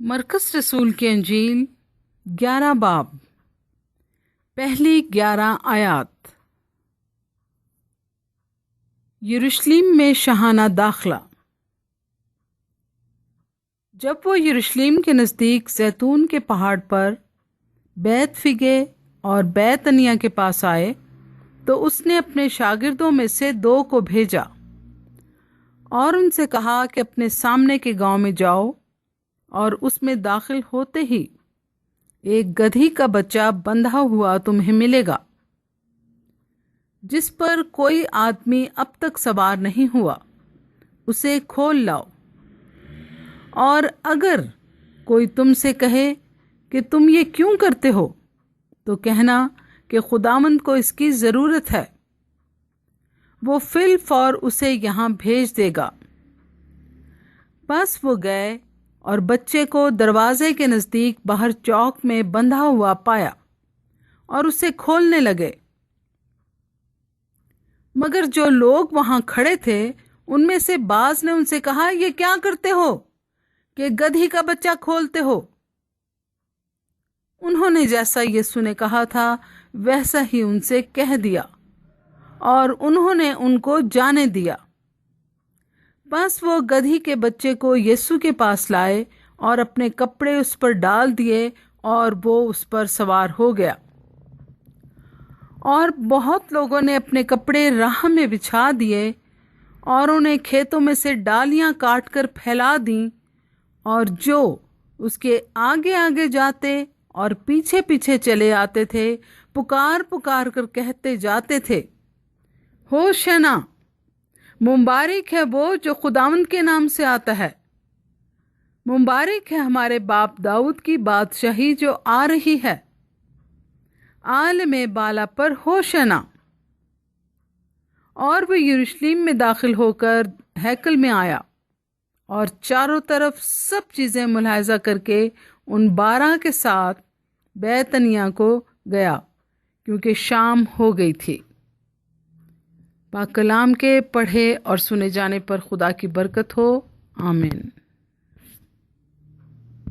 मरकस रसूल की अंजील 11 बाब पहली 11 आयात। यरूशलेम में शहाना दाखला। जब वो यरूशलेम के नज़दीक जैतून के पहाड़ पर बैत फिगे और बैत अनिया के पास आए तो उसने अपने शागिर्दों में से 2 को भेजा और उनसे कहा कि अपने सामने के गांव में जाओ, और उसमें दाखिल होते ही एक गधी का बच्चा बंधा हुआ तुम्हें मिलेगा, जिस पर कोई आदमी अब तक सवार नहीं हुआ। उसे खोल लाओ, और अगर कोई तुमसे कहे कि तुम ये क्यों करते हो, तो कहना कि खुदावंद को इसकी ज़रूरत है, वो फिल फौर उसे यहाँ भेज देगा। बस वो गए और बच्चे को दरवाजे के नज़दीक बाहर चौक में बंधा हुआ पाया और उसे खोलने लगे। मगर जो लोग वहां खड़े थे उनमें से बाज ने उनसे कहा, ये क्या करते हो कि गधी का बच्चा खोलते हो? उन्होंने जैसा यीशु ने कहा था वैसा ही उनसे कह दिया और उन्होंने उनको जाने दिया। बस वो गधी के बच्चे को यीशु के पास लाए और अपने कपड़े उस पर डाल दिए और वो उस पर सवार हो गया। और बहुत लोगों ने अपने कपड़े राह में बिछा दिए और उन्हें खेतों में से डालियां काटकर फैला दी, और जो उसके आगे आगे जाते और पीछे पीछे चले आते थे पुकार पुकार कर कहते जाते थे, होशाना, मुबारक है वो जो खुदावंद के नाम से आता है, मुबारक है हमारे बाप दाऊद की बादशाही जो आ रही है, आलम बाला पर होशाना। और वो यरूशलेम में दाखिल होकर हैकल में आया और चारों तरफ सब चीज़ें मुलाहिजा करके उन 12 के साथ बैतनिया को गया, क्योंकि शाम हो गई थी। पाक कलाम के पढ़े और सुने जाने पर खुदा की बरकत हो। आमीन।